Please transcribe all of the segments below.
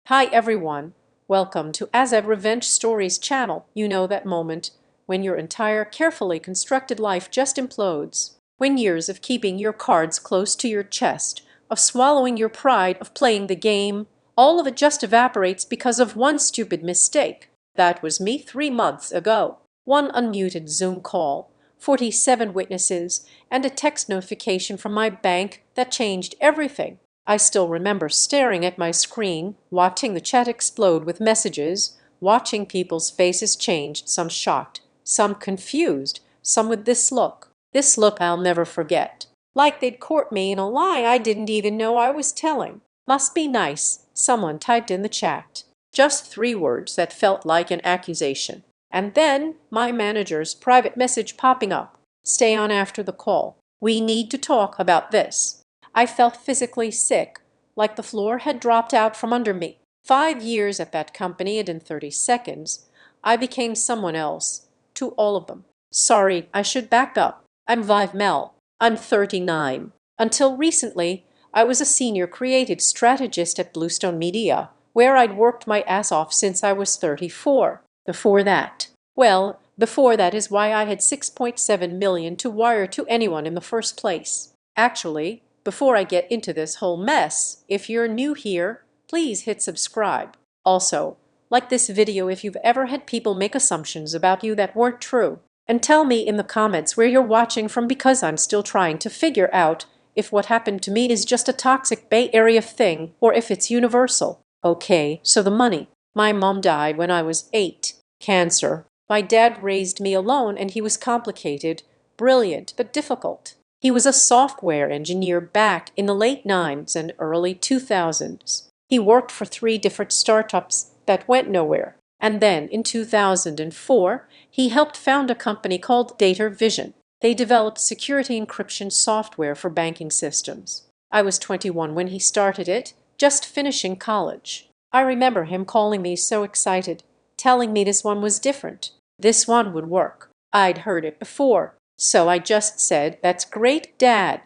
Hi everyone, welcome to Azad Revenge Stories channel. You know that moment when your entire carefully constructed life just implodes. When years of keeping your cards close to your chest, of swallowing your pride, of playing the game, all of it just evaporates because of one stupid mistake. That was me 3 months ago. One unmuted Zoom call, 47 witnesses, and a text notification from my bank that changed everything. I still remember staring at my screen, watching the chat explode with messages, watching people's faces change, some shocked, some confused, some with this look I'll never forget. Like they'd caught me in a lie I didn't even know I was telling. Must be nice, someone typed in the chat. Just 3 words that felt like an accusation. And then my manager's private message popping up. Stay on after the call. We need to talk about this. I felt physically sick, like the floor had dropped out from under me. 5 years at that company, and in 30 seconds, I became someone else. To all of them. Sorry, I should back up. I'm Vive Mel. I'm 39. Until recently, I was a senior creative strategist at Bluestone Media, where I'd worked my ass off since I was 34. Before that is why I had 6.7 million to wire to anyone in the first place. Actually, before I get into this whole mess, if you're new here, please hit subscribe. Also, like this video if you've ever had people make assumptions about you that weren't true. And tell me in the comments where you're watching from, because I'm still trying to figure out if what happened to me is just a toxic Bay Area thing or if it's universal. Okay, so the money. My mom died when I was 8. Cancer. My dad raised me alone and he was complicated, brilliant, but difficult. He was a software engineer back in the late 90s and early 2000s. He worked for 3 different startups that went nowhere. And then in 2004, he helped found a company called Data Vision. They developed security encryption software for banking systems. I was 21 when he started it, just finishing college. I remember him calling me so excited, telling me this one was different. This one would work. I'd heard it before. So I just said, "That's great, Dad,"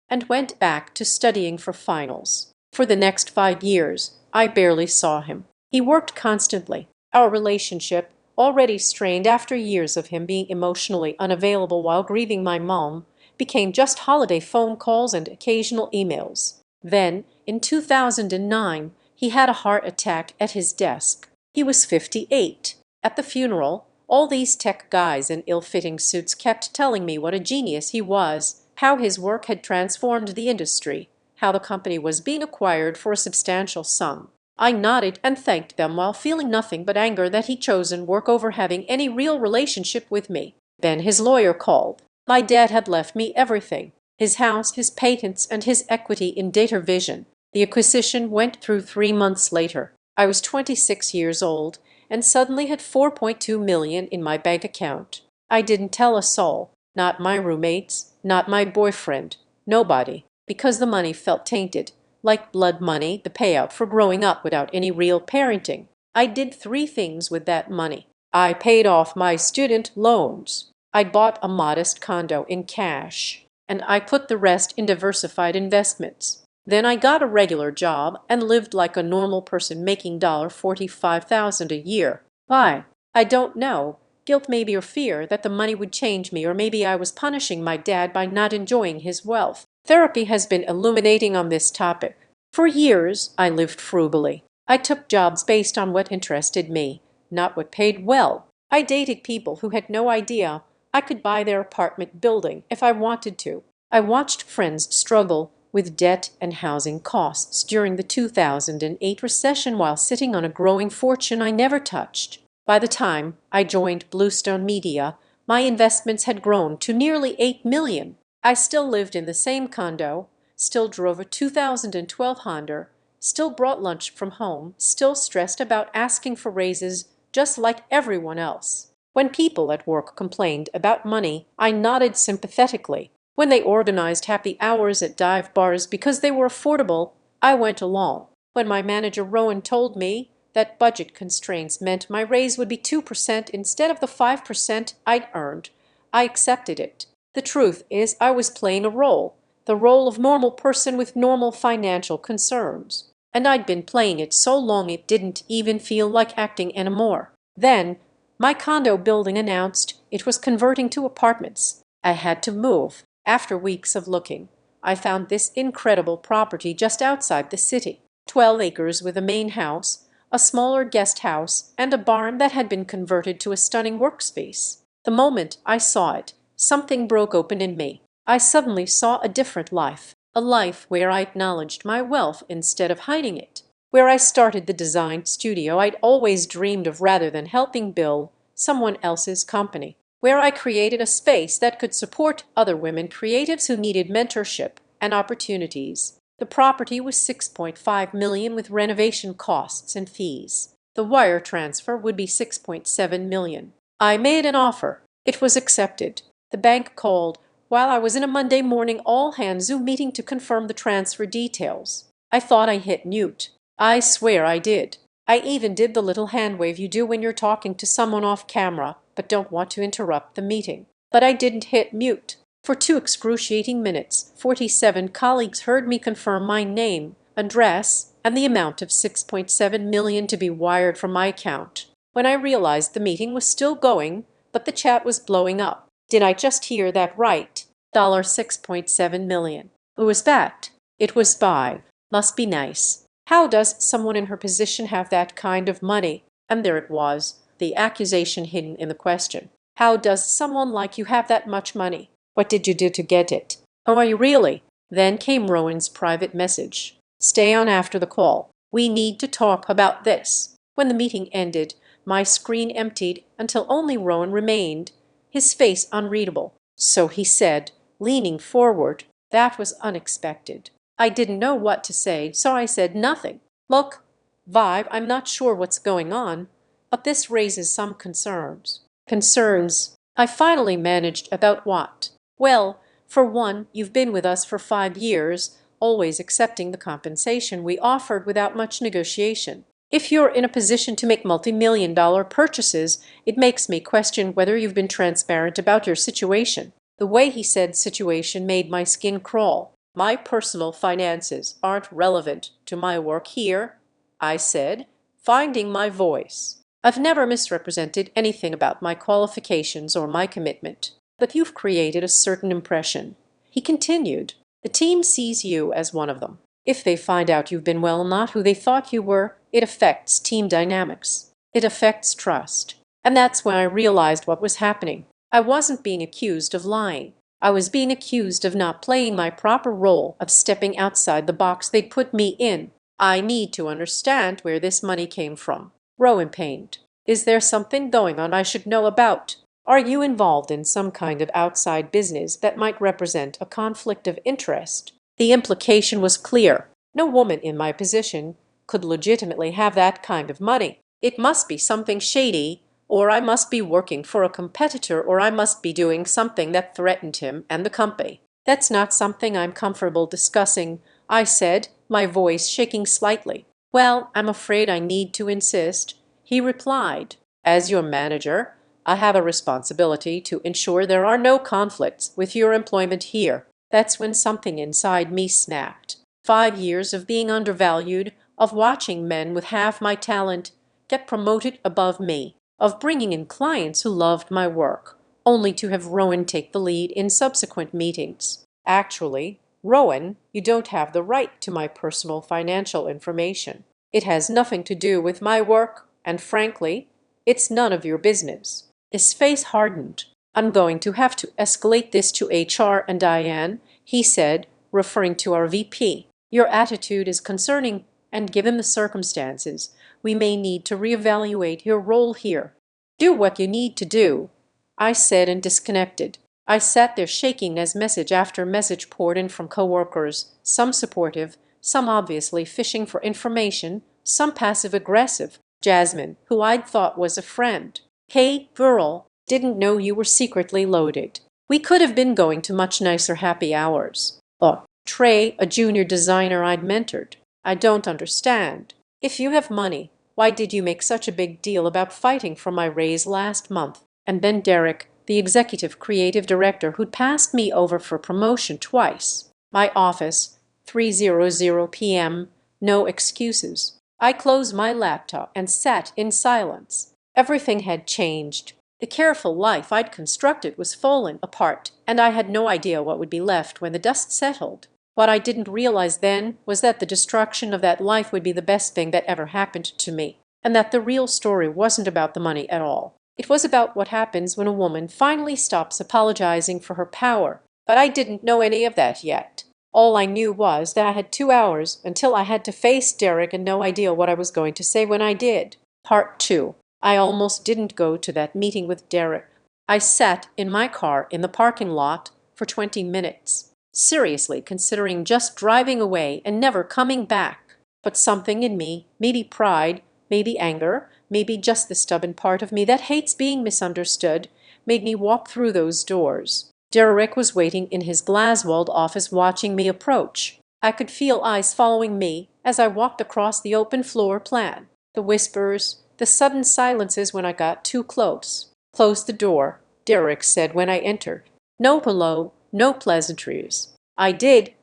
and went back to studying for finals. For the next 5 years, I barely saw him. He worked constantly. Our relationship, already strained after years of him being emotionally unavailable while grieving my mom, became just holiday phone calls and occasional emails. Then, in 2009, he had a heart attack at his desk. He was 58. At the funeral, all these tech guys in ill-fitting suits kept telling me what a genius he was, how his work had transformed the industry, how the company was being acquired for a substantial sum. I nodded and thanked them while feeling nothing but anger that he'd chosen work over having any real relationship with me. Then his lawyer called. My dad had left me everything: his house, his patents, and his equity in Data Vision. The acquisition went through 3 months later. I was 26 years old and suddenly had 4.2 million in my bank account. I didn't tell a soul, not my roommates, not my boyfriend, nobody, because the money felt tainted, like blood money, the payout for growing up without any real parenting. I did 3 things with that money. I paid off my student loans. I bought a modest condo in cash, and I put the rest in diversified investments. Then I got a regular job and lived like a normal person making $45,000 a year. Why? I don't know. Guilt maybe, or fear that the money would change me, or maybe I was punishing my dad by not enjoying his wealth. Therapy has been illuminating on this topic. For years, I lived frugally. I took jobs based on what interested me, not what paid well. I dated people who had no idea I could buy their apartment building if I wanted to. I watched friends struggle with debt and housing costs during the 2008 recession while sitting on a growing fortune I never touched. By the time I joined Bluestone Media, my investments had grown to nearly 8 million. I still lived in the same condo, still drove a 2012 Honda, still brought lunch from home, still stressed about asking for raises just like everyone else. When people at work complained about money, I nodded sympathetically. When they organized happy hours at dive bars because they were affordable, I went along. When my manager Rowan told me that budget constraints meant my raise would be 2% instead of the 5% I'd earned, I accepted it. The truth is I was playing a role, the role of normal person with normal financial concerns. and I'd been playing it so long it didn't even feel like acting anymore. Then, my condo building announced it was converting to apartments. I had to move. After weeks of looking, I found this incredible property just outside the city. 12 acres with a main house, a smaller guest house, and a barn that had been converted to a stunning workspace. The moment I saw it, something broke open in me. I suddenly saw a different life, a life where I acknowledged my wealth instead of hiding it, where I started the design studio I'd always dreamed of rather than helping build someone else's company, where I created a space that could support other women creatives who needed mentorship and opportunities. The property was $6.5 million with renovation costs and fees. The wire transfer would be $6.7 million. I made an offer. It was accepted. The bank called while I was in a Monday morning all-hands Zoom meeting to confirm the transfer details. I thought I hit mute. I swear I did. I even did the little hand wave you do when you're talking to someone off camera but don't want to interrupt the meeting. But I didn't hit mute. For 2 excruciating minutes, 47 colleagues heard me confirm my name, address, and the amount of $6.7 million to be wired from my account. When I realized the meeting was still going, but the chat was blowing up. Did I just hear that right? $6.7 million. Who was that? It was Spy. Must be nice. How does someone in her position have that kind of money? And there it was, the accusation hidden in the question. How does someone like you have that much money? What did you do to get it? Oh, are you really? Then came Rowan's private message. Stay on after the call. We need to talk about this. When the meeting ended, my screen emptied until only Rowan remained, his face unreadable. So he said, leaning forward, that was unexpected. I didn't know what to say, so I said nothing. Look, Vibe, I'm not sure what's going on, but this raises some concerns. Concerns? I finally managed. About what? Well, for one, you've been with us for 5 years, always accepting the compensation we offered without much negotiation. If you're in a position to make multi-million-dollar purchases, it makes me question whether you've been transparent about your situation. The way he said situation made my skin crawl. My personal finances aren't relevant to my work here, I said, finding my voice. I've never misrepresented anything about my qualifications or my commitment, but you've created a certain impression. He continued, the team sees you as one of them. If they find out you've been not who they thought you were, it affects team dynamics. It affects trust. And that's when I realized what was happening. I wasn't being accused of lying. I was being accused of not playing my proper role, of stepping outside the box they'd put me in. I need to understand where this money came from. Rowan pained. Is there something going on I should know about? Are you involved in some kind of outside business that might represent a conflict of interest? The implication was clear. No woman in my position could legitimately have that kind of money. It must be something shady, or I must be working for a competitor, or I must be doing something that threatened him and the company. That's not something I'm comfortable discussing, I said, my voice shaking slightly. Well, I'm afraid I need to insist, he replied. As your manager, I have a responsibility to ensure there are no conflicts with your employment here. That's when something inside me snapped. 5 years of being undervalued, of watching men with half my talent get promoted above me, of bringing in clients who loved my work, only to have Rowan take the lead in subsequent meetings. Actually, Rowan, you don't have the right to my personal financial information. It has nothing to do with my work, and frankly, it's none of your business. His face hardened. I'm going to have to escalate this to HR and Diane, he said, referring to our VP. Your attitude is concerning, and given the circumstances, we may need to reevaluate your role here. Do what you need to do, I said and disconnected. I sat there shaking as message after message poured in from coworkers, some supportive, some obviously fishing for information, some passive-aggressive. Jasmine, who I'd thought was a friend. Hey, girl, didn't know you were secretly loaded. We could have been going to much nicer happy hours. Look, Trey, a junior designer I'd mentored. I don't understand. If you have money, why did you make such a big deal about fighting for my raise last month? And then Derek, the executive creative director who'd passed me over for promotion twice. My office, 3:00 p.m., No excuses. I closed my laptop and sat in silence. Everything had changed. The careful life I'd constructed was falling apart, and I had no idea what would be left when the dust settled. What I didn't realize then was that the destruction of that life would be the best thing that ever happened to me, and that the real story wasn't about the money at all. It was about what happens when a woman finally stops apologizing for her power. But I didn't know any of that yet. All I knew was that I had 2 hours until I had to face Derek and no idea what I was going to say when I did. Part 2. I almost didn't go to that meeting with Derek. I sat in my car in the parking lot for 20 minutes, seriously considering just driving away and never coming back. But something in me, maybe pride, maybe anger, maybe just the stubborn part of me that hates being misunderstood, made me walk through those doors. Derek was waiting in his glass-walled office watching me approach. I could feel eyes following me as I walked across the open floor plan. The whispers, the sudden silences when I got too close. "Close the door," Derek said when I entered. "No hello, no pleasantries." I did.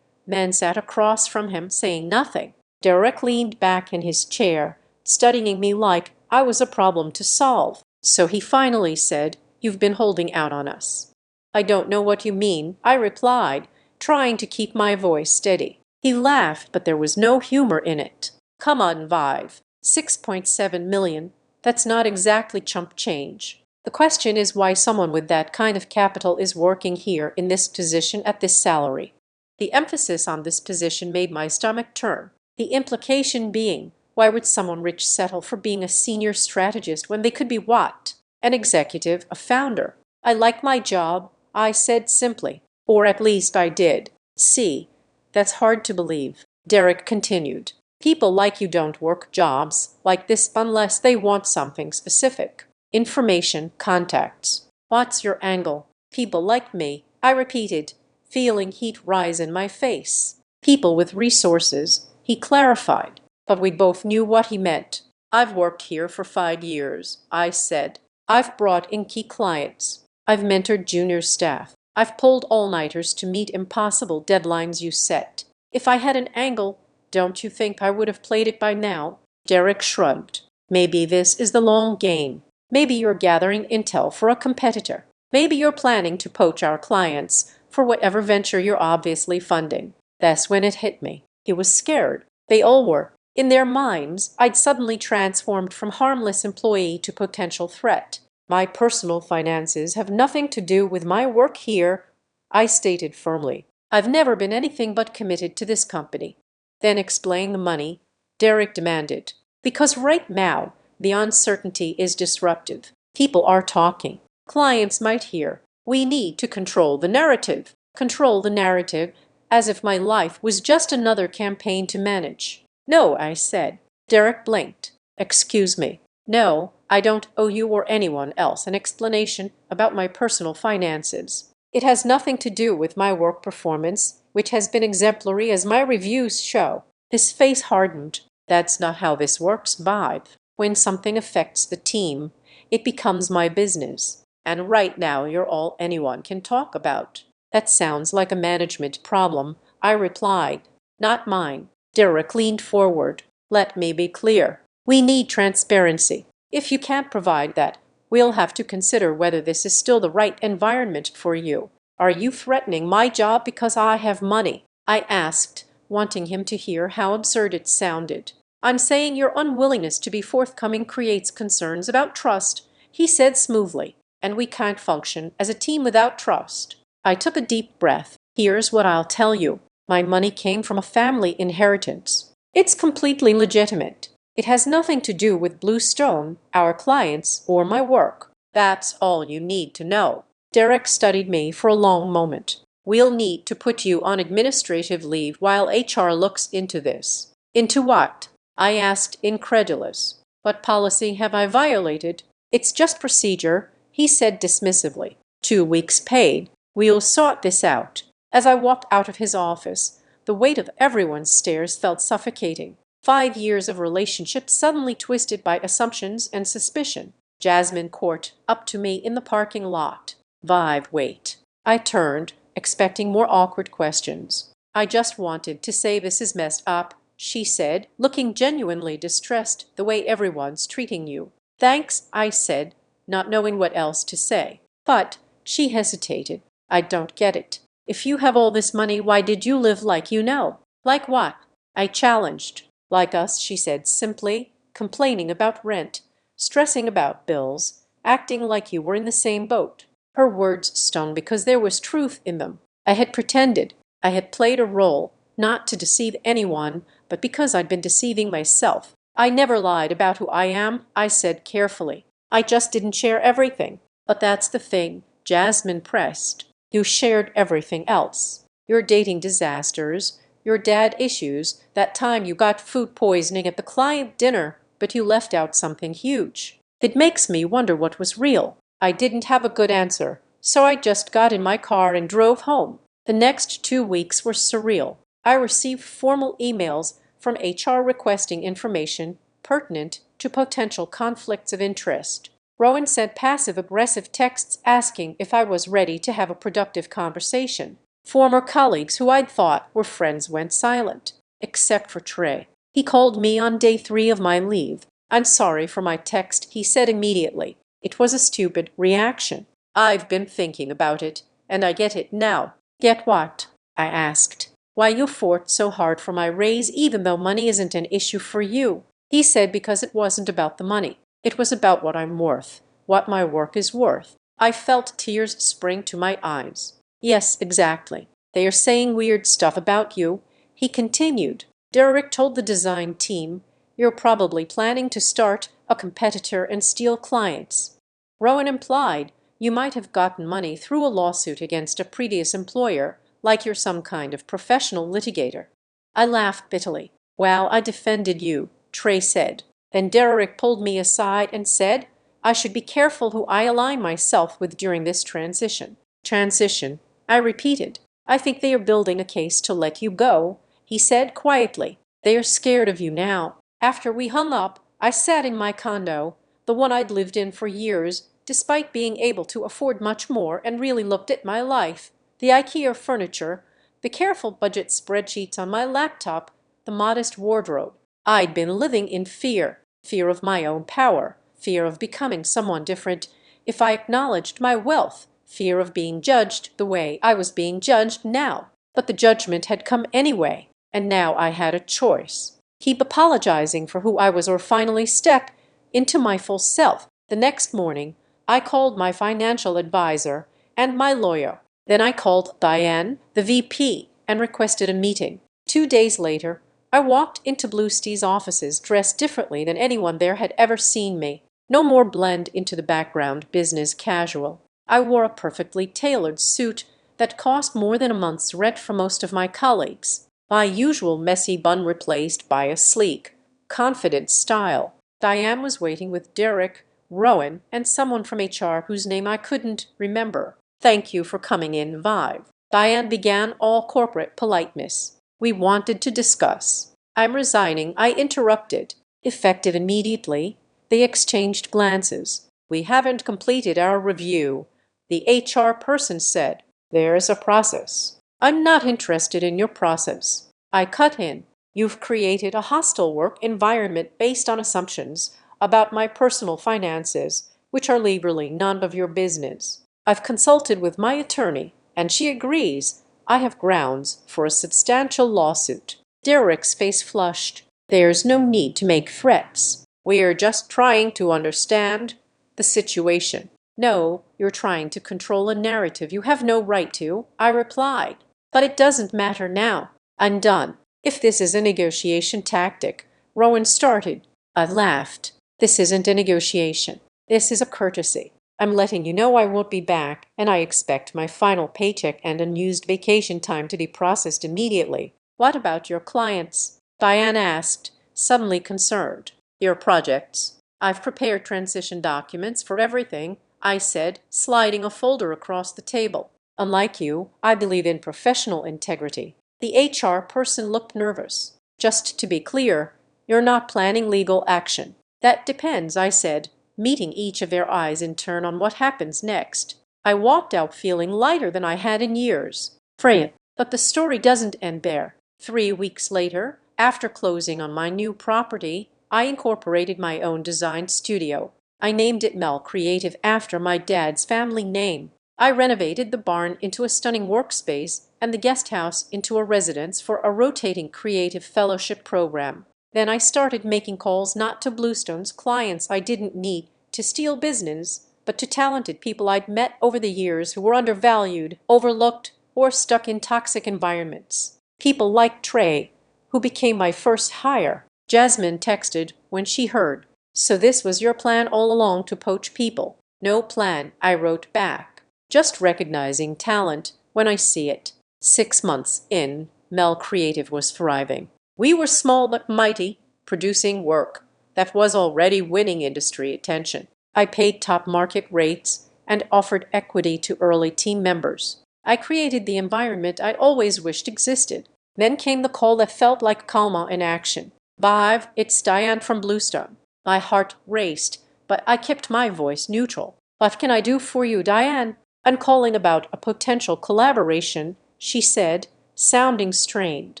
Man sat across from him, saying nothing. Derek leaned back in his chair, studying me like I was a problem to solve. So he finally said, "You've been holding out on us." "I don't know what you mean," I replied, trying to keep my voice steady. He laughed, but there was no humor in it. "Come on, Vive. 6.7 million. That's not exactly chump change. The question is why someone with that kind of capital is working here in this position at this salary." The emphasis on this position made my stomach turn. The implication being, why would someone rich settle for being a senior strategist when they could be what? An executive, a founder. "I like my job," I said simply. "Or at least I did." "See, that's hard to believe," Derek continued. "People like you don't work jobs like this unless they want something specific. Information, contacts. What's your angle?" "People like me," I repeated, feeling heat rise in my face. "People with resources," he clarified. But we both knew what he meant. "I've worked here for 5 years," I said. "I've brought in key clients. I've mentored junior staff. I've pulled all-nighters to meet impossible deadlines you set. If I had an angle, don't you think I would have played it by now?" Derek shrugged. "Maybe this is the long game. Maybe you're gathering intel for a competitor. Maybe you're planning to poach our clients for whatever venture you're obviously funding." That's when it hit me. He was scared. They all were. In their minds, I'd suddenly transformed from harmless employee to potential threat. "My personal finances have nothing to do with my work here," I stated firmly. "I've never been anything but committed to this company." "Then explain the money," Derek demanded. "Because right now, the uncertainty is disruptive. People are talking. Clients might hear. We need to control the narrative. Control the narrative as if my life was just another campaign to manage." "No," I said. Derek blinked. "Excuse me. No, I don't owe you or anyone else an explanation about my personal finances. It has nothing to do with my work performance, which has been exemplary as my reviews show." His face hardened. "That's not how this works, Vibe. When something affects the team, it becomes my business. And right now you're all anyone can talk about." "That sounds like a management problem," I replied. "Not mine." Derek leaned forward. "Let me be clear. We need transparency. If you can't provide that, we'll have to consider whether this is still the right environment for you." "Are you threatening my job because I have money?" I asked, wanting him to hear how absurd it sounded. "I'm saying your unwillingness to be forthcoming creates concerns about trust," he said smoothly. "And we can't function as a team without trust." I took a deep breath. "Here's what I'll tell you. My money came from a family inheritance. It's completely legitimate. It has nothing to do with Bluestone, our clients, or my work. That's all you need to know." Derek studied me for a long moment. "We'll need to put you on administrative leave while HR looks into this." "Into what?" I asked, incredulous. "What policy have I violated?" "It's just procedure," he said dismissively. 2 weeks paid. "We'll sort this out." As I walked out of his office, the weight of everyone's stares felt suffocating. 5 years of relationship suddenly twisted by assumptions and suspicion. Jasmine Court, up to me in the parking lot. "Vive, wait." I turned, expecting more awkward questions. "I just wanted to say this is messed up," she said, looking genuinely distressed the way everyone's treating you. Thanks, I said, not knowing what else to say. But, she hesitated. I don't get it. If you have all this money, why did you live like you know? Like what? I challenged. Like us, she said simply, complaining about rent, stressing about bills, acting like you were in the same boat. Her words stung because there was truth in them. I had pretended. I had played a role, not to deceive anyone, but because I'd been deceiving myself. I never lied about who I am, I said carefully. I just didn't share everything. But that's the thing, Jasmine pressed. You shared everything else. Your dating disasters, your dad issues, that time you got food poisoning at the client dinner, but you left out something huge. It makes me wonder what was real. I didn't have a good answer, so I just got in my car and drove home. The next 2 weeks were surreal. I received formal emails from HR requesting information pertinent to potential conflicts of interest. Rowan sent passive-aggressive texts asking if I was ready to have a productive conversation. Former colleagues who I'd thought were friends went silent, except for Trey. He called me on day 3 of my leave. I'm sorry for my text, he said immediately. It was a stupid reaction. I've been thinking about it, and I get it now. Get what? I asked. Why you fought so hard for my raise even though money isn't an issue for you. He said because it wasn't about the money. It was about what I'm worth, what my work is worth. I felt tears spring to my eyes. Yes, exactly. They are saying weird stuff about you. He continued. Derek told the design team, you're probably planning to start a competitor and steal clients. Rowan implied you might have gotten money through a lawsuit against a previous employer, like you're some kind of professional litigator. I laughed bitterly. Well, I defended you, Trey said. Then Derek pulled me aside and said, I should be careful who I align myself with during this transition. Transition, I repeated. I think they are building a case to let you go, he said quietly. They are scared of you now. After we hung up, I sat in my condo, the one I'd lived in for years, despite being able to afford much more, and really looked at my life. The IKEA furniture, the careful budget spreadsheets on my laptop, the modest wardrobe. I'd been living in fear. Fear of my own power. Fear of becoming someone different if I acknowledged my wealth. Fear of being judged the way I was being judged now. But the judgment had come anyway, and now I had a choice. Keep apologizing for who I was or finally step into my full self. The next morning, I called my financial advisor and my lawyer. Then I called Diane, the VP, and requested a meeting. 2 days later, I walked into Bluestee's offices dressed differently than anyone there had ever seen me. No more blend into the background business casual. I wore a perfectly tailored suit that cost more than a month's rent for most of my colleagues. My usual messy bun replaced by a sleek, confident style. Diane was waiting with Derek, Rowan, and someone from HR whose name I couldn't remember. Thank you for coming in, Vive. Diane began all corporate politeness. We wanted to discuss. I'm resigning, I interrupted. Effective immediately, they exchanged glances. We haven't completed our review, the HR person said. There's a process. I'm not interested in your process. I cut in. You've created a hostile work environment based on assumptions about my personal finances, which are legally none of your business. I've consulted with my attorney, and she agrees I have grounds for a substantial lawsuit. Derek's face flushed. There's no need to make threats. We are just trying to understand the situation. No, you're trying to control a narrative you have no right to, I replied. But it doesn't matter now. I'm done. If this is a negotiation tactic, Rowan started. I laughed. This isn't a negotiation. This is a courtesy. I'm letting you know I won't be back, and I expect my final paycheck and unused vacation time to be processed immediately. What about your clients? Diane asked, suddenly concerned. Your projects. I've prepared transition documents for everything, I said, sliding a folder across the table. Unlike you, I believe in professional integrity. The HR person looked nervous. Just to be clear, you're not planning legal action. That depends, I said, meeting each of their eyes in turn on what happens next. I walked out feeling lighter than I had in years. Freya, but the story doesn't end there. 3 weeks later, After closing on my new property, I incorporated my own design studio. I named it Mel Creative after my dad's family name. I renovated the barn into a stunning workspace and the guest house into a residence for a rotating creative fellowship program. Then I started making calls not to Bluestone's clients I didn't need to steal business, but to talented people I'd met over the years who were undervalued, overlooked, or stuck in toxic environments. People like Trey, who became my first hire. Jasmine texted when she heard. "So this was your plan all along, to poach people?" "No plan," I wrote back. "Just recognizing talent when I see it." 6 months in, Mel Creative was thriving. We were small but mighty, producing work that was already winning industry attention. I paid top market rates and offered equity to early team members. I created the environment I'd always wished existed. Then came the call that felt like Kalma in action. "Vive, it's Diane from Bluestone." My heart raced, but I kept my voice neutral. "What can I do for you, Diane?" "I'm calling about a potential collaboration," she said, sounding strained.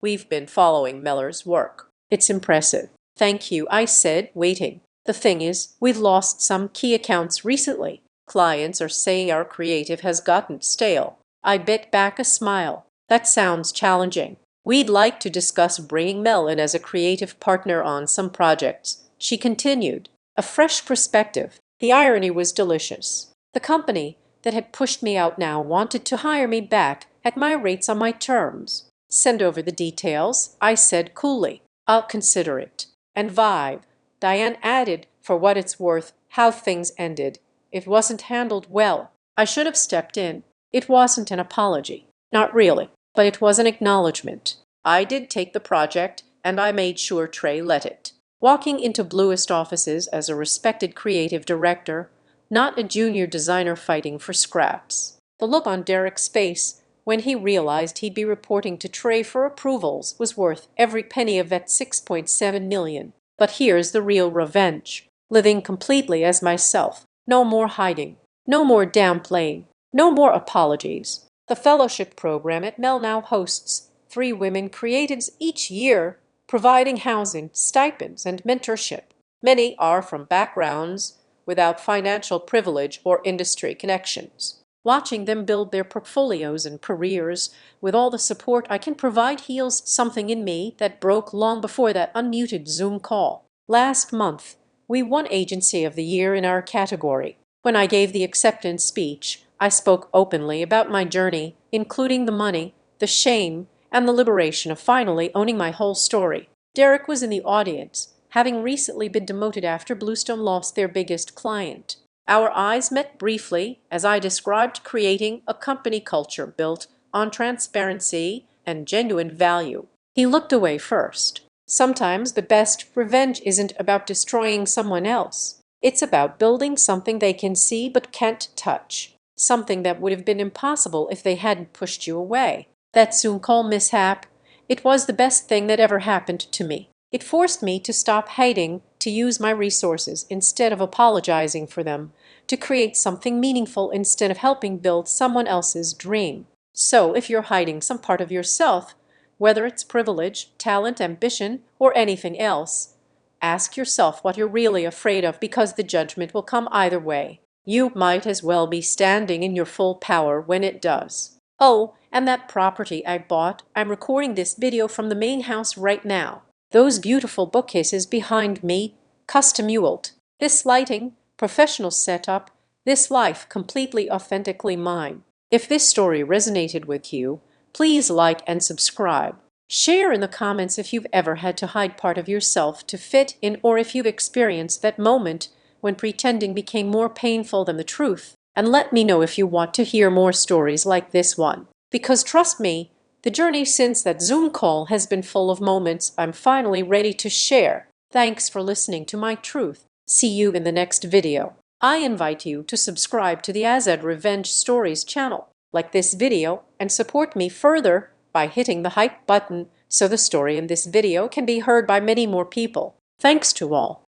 "We've been following Meller's work. It's impressive." "Thank you," I said, waiting. "The thing is, we've lost some key accounts recently. Clients are saying our creative has gotten stale." I bit back a smile. "That sounds challenging." "We'd like to discuss bringing Mel in as a creative partner on some projects," she continued. A fresh perspective. The irony was delicious. The company that had pushed me out now wanted to hire me back at my rates on my terms. "Send over the details," I said coolly. "I'll consider it." "And Vive," Diane added, "for what it's worth, how things ended. It wasn't handled well. I should have stepped in." It wasn't an apology. Not really. But it was an acknowledgement. I did take the project, and I made sure Trey let it. Walking into Bluest offices as a respected creative director, not a junior designer fighting for scraps. The look on Derek's face when he realized he'd be reporting to Trey for approvals was worth every penny of that $6.7 million. But here's the real revenge. Living completely as myself. No more hiding. No more downplaying. No more apologies. The fellowship program at Mel now hosts 3 women creatives each year, providing housing, stipends, and mentorship. Many are from backgrounds without financial privilege or industry connections. Watching them build their portfolios and careers with all the support I can provide heals something in me that broke long before that unmuted Zoom call. Last month, we won Agency of the Year in our category. When I gave the acceptance speech, I spoke openly about my journey, including the money, the shame, and the liberation of finally owning my whole story. Derek was in the audience, having recently been demoted after Bluestone lost their biggest client. Our eyes met briefly as I described creating a company culture built on transparency and genuine value. He looked away first. Sometimes the best revenge isn't about destroying someone else. It's about building something they can see but can't touch. Something that would have been impossible if they hadn't pushed you away. That Zoom call mishap, it was the best thing that ever happened to me. It forced me to stop hating, to use my resources instead of apologizing for them, to create something meaningful instead of helping build someone else's dream. So if you're hiding some part of yourself, whether it's privilege, talent, ambition, or anything else, ask yourself what you're really afraid of, because the judgment will come either way. You might as well be standing in your full power when it does. Oh, and that property I bought, I'm recording this video from the main house right now. Those beautiful bookcases behind me, custom Ewelt. This lighting, professional setup, this life completely authentically mine. If this story resonated with you, please like and subscribe. Share in the comments if you've ever had to hide part of yourself to fit in, or if you've experienced that moment when pretending became more painful than the truth. And let me know if you want to hear more stories like this one. Because trust me, the journey since that Zoom call has been full of moments I'm finally ready to share. Thanks for listening to my truth. See you in the next video. I invite you to subscribe to the Azad Revenge Stories channel, like this video, and support me further by hitting the hype button so the story in this video can be heard by many more people. Thanks to all.